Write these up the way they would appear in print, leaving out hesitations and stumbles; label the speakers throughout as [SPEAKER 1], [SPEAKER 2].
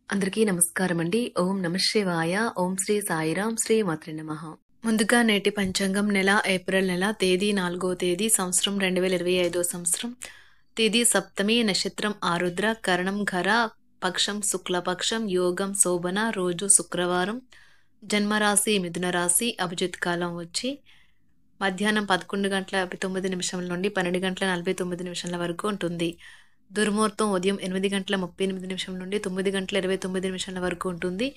[SPEAKER 1] అందరికీ నమస్కారం అండి. ఓం నమ శివాయ. ఓం శ్రీ సాయిరాం. శ్రీ మాత్రే నమః. ముందుగా నేటి పంచాంగం నెల ఏప్రిల్ నెల తేదీ 4వ తేదీ సంవత్సరం 2025 సంవత్సరం. తేదీ సప్తమి, నక్షత్రం ఆరుద్ర, కరణం ఘర, పక్షం శుక్లపక్షం, యోగం శోభన, రోజు శుక్రవారం, జన్మరాశి మిథున రాశి, అభిజిత్ కాలం వచ్చి మధ్యాహ్నం 11:59 నుండి 12:49 వరకు ఉంటుంది. దుర్ముహూర్తం ఉదయం 8:38 నుండి 9:29 వరకు ఉంటుంది.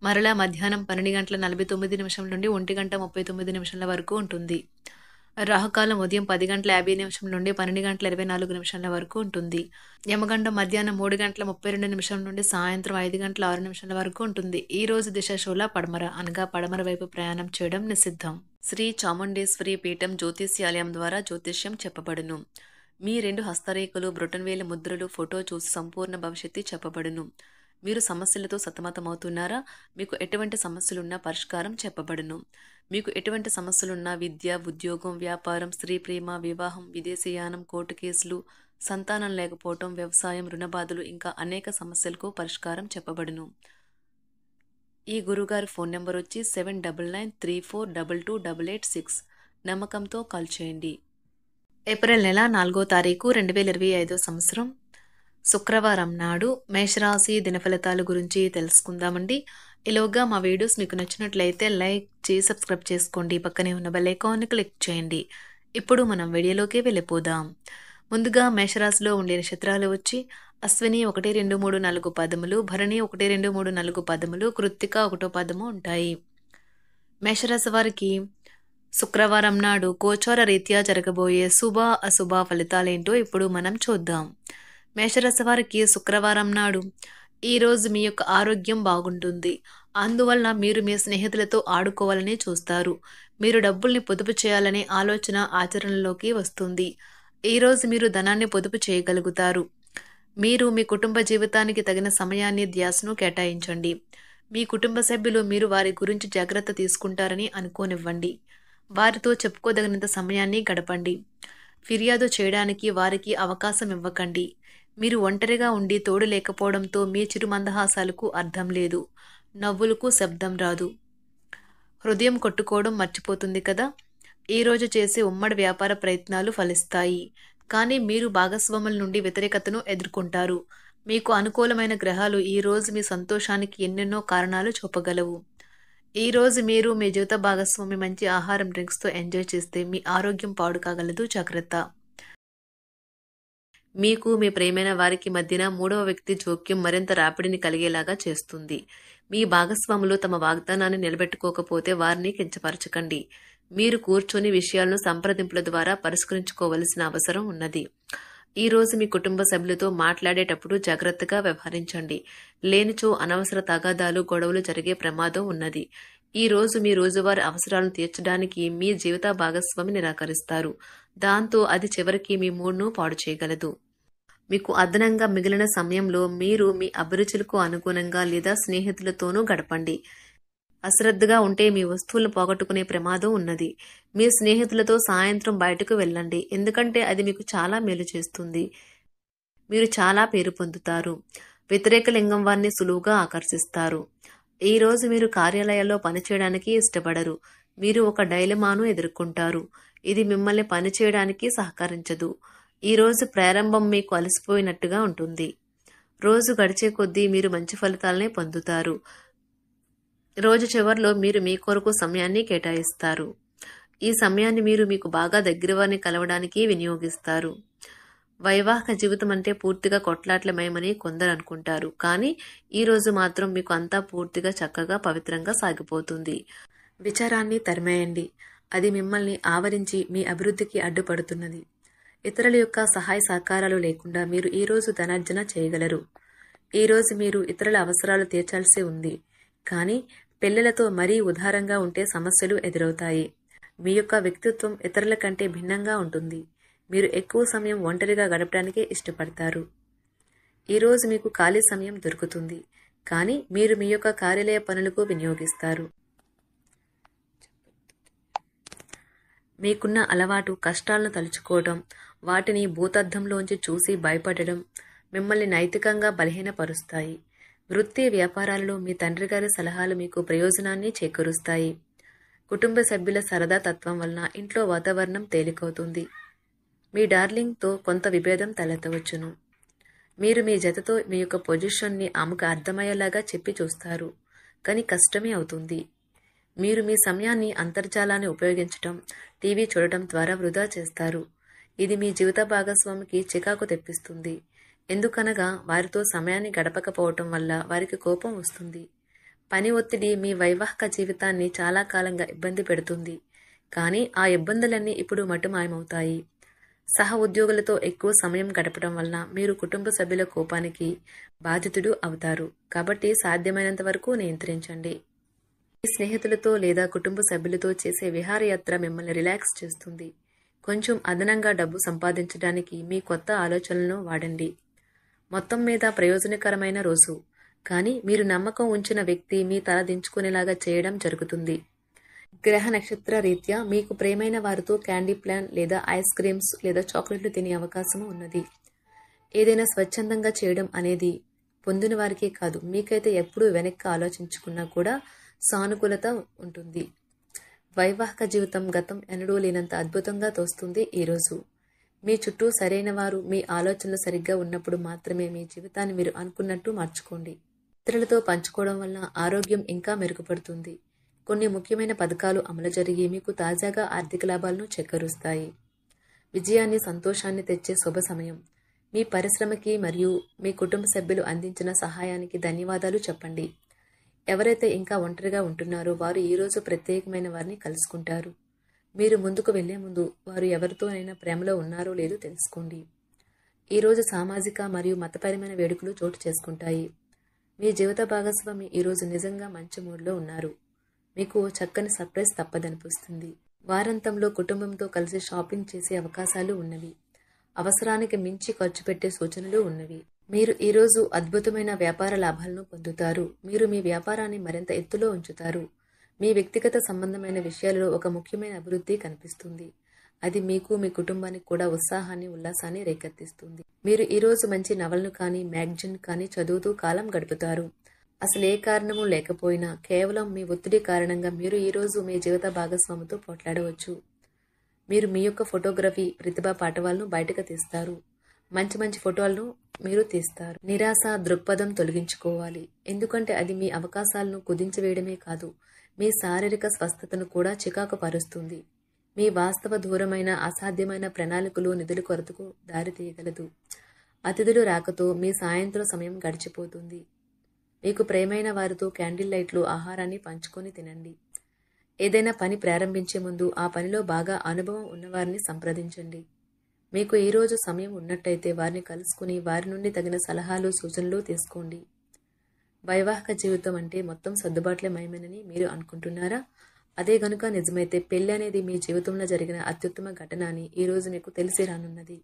[SPEAKER 1] మరలా మధ్యాహ్నం 12:49 నుండి 1:39 వరకు ఉంటుంది. రాహుకాలం ఉదయం 10:50 నుండి 12:24 వరకు ఉంటుంది. యమగండం మధ్యాహ్నం 3:32 నుండి సాయంత్రం 5:06 వరకు ఉంటుంది. ఈ రోజు దిశ శూల పడమర అనగా పడమర వైపు ప్రయాణం చేయడం నిషిద్ధం. శ్రీ చాముండేశ్వరి పీఠం జ్యోతిష్యాలయం ద్వారా జ్యోతిష్యం చెప్పబడును. మీ 2 హస్తరేఖలు, బ్రొటనవేలు ముద్రలు, ఫోటో చూసి సంపూర్ణ భవిష్యత్తు చెప్పబడును. మీరు సమస్యలతో సతమతమవుతున్నారా? మీకు ఎటువంటి సమస్యలున్నా పరిష్కారం చెప్పబడును. మీకు ఎటువంటి సమస్యలున్నా విద్య, ఉద్యోగం, వ్యాపారం, స్త్రీ ప్రేమ, వివాహం, విదేశీయానం, కోర్టు కేసులు, సంతానం లేకపోవటం, వ్యవసాయం, రుణబాధలు ఇంకా అనేక సమస్యలకు పరిష్కారం చెప్పబడును. ఈ గురుగారి ఫోన్ నెంబర్ వచ్చి 7993422886. నమ్మకంతో కాల్ చేయండి. ఏప్రిల్ నెల 4వ తారీఖు 2025 సంవత్సరం శుక్రవారం నాడు మేషరాశి దినఫలితాల గురించి తెలుసుకుందామండి. ఈలోగా మా వీడియోస్ మీకు నచ్చినట్లయితే లైక్ చేసి సబ్స్క్రైబ్ చేసుకోండి. పక్కనే ఉన్న బెల్ ఐకాన్ని క్లిక్ చేయండి. ఇప్పుడు మనం వీడియోలోకి వెళ్ళిపోదాం. ముందుగా మేషరాశిలో ఉండే నక్షత్రాలు వచ్చి అశ్విని 1, 2, 3, 4 పదములు, భరణి 1, 2, 3, 4 పదములు, కృత్తిక 1వ పదము ఉంటాయి. మేషరాశి వారికి శుక్రవారం నాడు గోచార రీత్యా జరగబోయే శుభ అశుభ ఫలితాలేంటో ఇప్పుడు మనం చూద్దాం. మేషరాశి వారికి శుక్రవారం నాడు ఈరోజు మీ యొక్క ఆరోగ్యం బాగుంటుంది. అందువల్ల మీరు మీ స్నేహితులతో ఆడుకోవాలని చూస్తారు. మీరు డబ్బుల్ని పొదుపు చేయాలనే ఆలోచన ఆచరణలోకి వస్తుంది. ఈరోజు మీరు ధనాన్ని పొదుపు చేయగలుగుతారు. మీరు మీ కుటుంబ జీవితానికి తగిన సమయాన్ని, ధ్యాసను కేటాయించండి. మీ కుటుంబ సభ్యులు మీరు వారి గురించి జాగ్రత్త తీసుకుంటారని అనుకోనివ్వండి. వారితో చెప్పుకోదగినంత సమయాన్ని గడపండి. ఫిర్యాదు చేయడానికి వారికి అవకాశం ఇవ్వకండి. మీరు ఒంటరిగా ఉండి తోడు లేకపోవడంతో మీ చిరు మందహాసాలకు అర్థం లేదు. నవ్వులకు శబ్దం రాదు. హృదయం కొట్టుకోవడం మర్చిపోతుంది కదా. ఈరోజు చేసే ఉమ్మడి వ్యాపార ప్రయత్నాలు ఫలిస్తాయి. కానీ మీరు భాగస్వాముల నుండి వ్యతిరేకతను ఎదుర్కొంటారు. మీకు అనుకూలమైన గ్రహాలు ఈరోజు మీ సంతోషానికి ఎన్నెన్నో కారణాలు చూపగలవు. ఈరోజు మీరు మీ జీవిత భాగస్వామి మంచి ఆహారం, డ్రింక్స్తో ఎంజాయ్ చేస్తే మీ ఆరోగ్యం పాడు కాగలదు. జాగ్రత్త. మీకు మీ ప్రియమైన వారికి మధ్యన మూడవ వ్యక్తి జోక్యం మరింత రాపిడిని కలిగేలాగా చేస్తుంది. మీ భాగస్వాములు తమ వాగ్దానాన్ని నిలబెట్టుకోకపోతే వారిని కించపరచకండి. మీరు కూర్చొని విషయాలను సంప్రదింపుల ద్వారా పరిష్కరించుకోవలసిన అవసరం ఉన్నది. ఈ రోజు మీ కుటుంబ సభ్యులతో మాట్లాడేటప్పుడు జాగ్రత్తగా వ్యవహరించండి. లేనిచో అనవసర తగాదాలు, గొడవలు జరిగే ప్రమాదం ఉన్నది. ఈ రోజు మీ రోజువారీ అవసరాలను తీర్చడానికి మీ జీవిత భాగస్వామి నిరాకరిస్తారు. దాంతో అది చివరికి మీ మూడ్ను పాడు చేయగలదు. మీకు అదనంగా మిగిలిన సమయంలో మీరు మీ అభిరుచులకు అనుగుణంగా లేదా స్నేహితులతోనూ గడపండి. అశ్రద్ధగా ఉంటే మీ వస్తువులను పోగొట్టుకునే ప్రమాదం ఉన్నది. మీ స్నేహితులతో సాయంత్రం బయటకు వెళ్ళండి. ఎందుకంటే అది మీకు చాలా మేలు చేస్తుంది. మీరు చాలా పేరు పొందుతారు. వ్యతిరేక లింగం వారిని సులువుగా ఆకర్షిస్తారు. ఈ రోజు మీరు కార్యాలయాల్లో పనిచేయడానికి ఇష్టపడరు. మీరు ఒక డైలమాను ఎదుర్కొంటారు. ఇది మిమ్మల్ని పనిచేయడానికి సహకరించదు. ఈ రోజు ప్రారంభం మీకు అలసిపోయినట్టుగా ఉంటుంది. రోజు గడిచే కొద్దీ మీరు మంచి ఫలితాలనే పొందుతారు. రోజు చివరిలో మీరు మీ కొరకు సమయాన్ని కేటాయిస్తారు. ఈ సమయాన్ని మీరు మీకు బాగా దగ్గర వారిని కలవడానికి వినియోగిస్తారు. వైవాహిక జీవితం అంటే పూర్తిగా కొట్లాట్లమయమని కొందరు అనుకుంటారు. కానీ ఈ రోజు మాత్రం మీకు అంతా పూర్తిగా చక్కగా పవిత్రంగా సాగిపోతుంది. విచారాన్ని తరిమేయండి. అది మిమ్మల్ని ఆవరించి మీ అభివృద్ధికి అడ్డుపడుతున్నది. ఇతరుల యొక్క సహాయ సహకారాలు లేకుండా మీరు ఈ రోజు ధనార్జన చేయగలరు. ఈ రోజు మీరు ఇతరుల అవసరాలు తీర్చాల్సి ఉంది. కానీ పిల్లలతో మరీ ఉదారంగా ఉంటే సమస్యలు ఎదురవుతాయి. మీ యొక్క వ్యక్తిత్వం ఇతరుల కంటే భిన్నంగా ఉంటుంది. మీరు ఎక్కువ సమయం ఒంటరిగా గడపడానికే ఇష్టపడతారు. ఈరోజు మీకు ఖాళీ సమయం దొరుకుతుంది. కానీ మీరు మీ యొక్క కార్యాలయ పనులకు వినియోగిస్తారు. మీకున్న అలవాటు కష్టాలను తలుచుకోవడం, వాటిని భూతద్దంలోంచి చూసి భయపడడం మిమ్మల్ని నైతికంగా బలహీనపరుస్తాయి. వృత్తి వ్యాపారాలలో మీ తండ్రి గారి సలహాలు మీకు ప్రయోజనాన్ని చేకూరుస్తాయి. కుటుంబ సభ్యుల సరదా తత్వం వలన ఇంట్లో వాతావరణం తేలికవుతుంది. మీ డార్లింగ్తో కొంత విభేదం తలెత్తవచ్చును. మీరు మీ జతతో మీ యొక్క పొజిషన్ని ఆమెకు అర్థమయ్యేలాగా చెప్పి చూస్తారు, కానీ కష్టమే అవుతుంది. మీరు మీ సమయాన్ని అంతర్జాలాన్ని ఉపయోగించటం, టీవీ చూడటం ద్వారా వృధా చేస్తారు. ఇది మీ జీవిత భాగస్వామికి చికాకు తెప్పిస్తుంది. ఎందుకనగా వారితో సమయాన్ని గడపకపోవటం వల్ల వారికి కోపం వస్తుంది. పని ఒత్తిడి మీ వైవాహిక జీవితాన్ని చాలా కాలంగా ఇబ్బంది పెడుతుంది. కానీ ఆ ఇబ్బందులన్నీ ఇప్పుడు మటుమాయమవుతాయి. సహ ఉద్యోగులతో ఎక్కువ సమయం గడపడం వలన మీరు కుటుంబ సభ్యుల కోపానికి బాధితుడు అవుతారు. కాబట్టి సాధ్యమైనంత వరకు నియంత్రించండి. మీ స్నేహితులతో లేదా కుటుంబ సభ్యులతో చేసే విహారయాత్ర మిమ్మల్ని రిలాక్స్ చేస్తుంది. కొంచెం అదనంగా డబ్బు సంపాదించడానికి మీ కొత్త ఆలోచనలను వాడండి. మొత్తం మీద ప్రయోజనకరమైన రోజు, కానీ మీరు నమ్మకం ఉంచిన వ్యక్తి మీ తల దించుకునేలాగా చేయడం జరుగుతుంది. గ్రహ నక్షత్ర రీత్యా మీకు ప్రేమైన వారితో క్యాండీ ప్లాన్ లేదా ఐస్ క్రీమ్స్ లేదా చాక్లెట్లు తినే అవకాశం ఉన్నది. ఏదైనా స్వచ్ఛందంగా చేయడం అనేది పొందిన వారికే కాదు, మీకైతే ఎప్పుడూ వెనక్కి ఆలోచించుకున్నా కూడా సానుకూలత ఉంటుంది. వైవాహిక జీవితం గతం ఎన్నడూ లేనంత అద్భుతంగా తోస్తుంది. ఈరోజు మీ చుట్టూ సరైన వారు, మీ ఆలోచనలు సరిగ్గా ఉన్నప్పుడు మాత్రమే మీ జీవితాన్ని మీరు అనుకున్నట్టు మార్చుకోండి. ఇతరులతో పంచుకోవడం వల్ల ఆరోగ్యం ఇంకా మెరుగుపడుతుంది. కొన్ని ముఖ్యమైన పథకాలు అమలు జరిగి మీకు తాజాగా ఆర్థిక లాభాలను చేకూరుస్తాయి. విజయాన్ని, సంతోషాన్ని తెచ్చే శుభ సమయం. మీ పరిశ్రమకి మరియు మీ కుటుంబ సభ్యులు అందించిన సహాయానికి ధన్యవాదాలు చెప్పండి. ఎవరైతే ఇంకా ఒంటరిగా ఉంటున్నారో వారు ఈరోజు ప్రత్యేకమైన వారిని కలుసుకుంటారు. మీరు ముందుకు వెళ్లే ముందు వారు ఎవరితోనైనా ప్రేమలో ఉన్నారో లేదో తెలుసుకోండి. ఈరోజు సామాజిక మరియు మతపరమైన వేడుకలు చోటు చేసుకుంటాయి. మీ జీవిత భాగస్వామి ఈరోజు నిజంగా మంచి మూడ్లో ఉన్నారు. మీకు చక్కని సర్ప్రైజ్ తప్పదనిపిస్తుంది. వారాంతంలో కుటుంబంతో కలిసి షాపింగ్ చేసే అవకాశాలు ఉన్నవి. అవసరానికి మించి ఖర్చు పెట్టే సూచనలు ఉన్నవి. మీరు ఈరోజు అద్భుతమైన వ్యాపార లాభాలను పొందుతారు. మీరు మీ వ్యాపారాన్ని మరింత ఎత్తులో ఉంచుతారు. మీ వ్యక్తిగత సంబంధమైన విషయాలలో ఒక ముఖ్యమైన అభివృద్ధి కనిపిస్తుంది. అది మీకు, మీ కుటుంబానికి కూడా ఉత్సాహాన్ని, ఉల్లాసాన్ని రేకెత్తిస్తుంది. మీరు ఈరోజు మంచి నవలను కానీ, మ్యాగజైన్ కానీ చదువుతూ కాలం గడుపుతారు. అసలు ఏ కారణము లేకపోయినా కేవలం మీ ఒత్తిడి కారణంగా మీరు ఈరోజు మీ జీవిత భాగస్వామితో పోట్లాడవచ్చు. మీరు మీ యొక్క ఫోటోగ్రఫీ ప్రతిభా పాఠవాలను బయటకు తీస్తారు. మంచి మంచి ఫోటోలను మీరు తీస్తారు. నిరాశ దృక్పథం తొలగించుకోవాలి, ఎందుకంటే అది మీ అవకాశాలను కుదించివేయడమే కాదు, మీ శారీరక స్వస్థతను కూడా చికాకు పరుస్తుంది. మీ వాస్తవ దూరమైన అసాధ్యమైన ప్రణాళికలు నిధుల కొరతకు దారితీయగలదు. అతిథులు రాకతో మీ సాయంత్రం సమయం గడిచిపోతుంది. మీకు ప్రేమైన వారితో క్యాండిల్ లైట్లు, ఆహారాన్ని పంచుకొని తినండి. ఏదైనా పని ప్రారంభించే ముందు ఆ పనిలో బాగా అనుభవం ఉన్నవారిని సంప్రదించండి. మీకు ఈరోజు సమయం ఉన్నట్టయితే వారిని కలుసుకుని వారి నుండి తగిన సలహాలు, సూచనలు తీసుకోండి. వైవాహిక జీవితం అంటే మొత్తం సర్దుబాట్లే మయమేనని మీరు అనుకుంటున్నారా? అదే గనుక నిజమైతే పెళ్లి అనేది మీ జీవితంలో జరిగిన అత్యుత్తమ ఘటన అని ఈరోజు మీకు తెలిసి రానున్నది.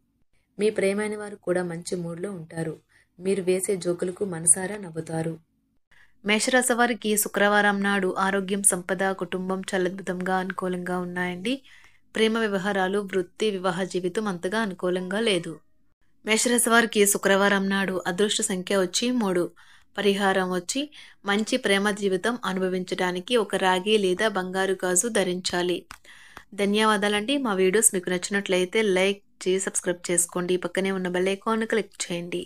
[SPEAKER 1] మీ ప్రేమైన వారు కూడా మంచి మూడ్లో ఉంటారు. మీరు వేసే జోకులకు మనసారా నవ్వుతారు. మేషరాశి వారికి శుక్రవారం నాడు ఆరోగ్యం, సంపద, కుటుంబం చాలా అద్భుతంగా అనుకూలంగా ఉన్నాయండి. ప్రేమ వ్యవహారాలు, వృత్తి, వివాహ జీవితం అంతగా అనుకూలంగా లేదు. మేషరాశి వారికి శుక్రవారం నాడు అదృష్ట సంఖ్య వచ్చి 3. పరిహారం వచ్చి మంచి ప్రేమ జీవితం అనుభవించడానికి ఒక రాగి లేదా బంగారు గాజు ధరించాలి. ధన్యవాదాలండి. మా వీడియోస్ మీకు నచ్చినట్లయితే లైక్ చేసి సబ్స్క్రైబ్ చేసుకోండి. పక్కనే ఉన్న బెల్ ఐకాన్ క్లిక్ చేయండి.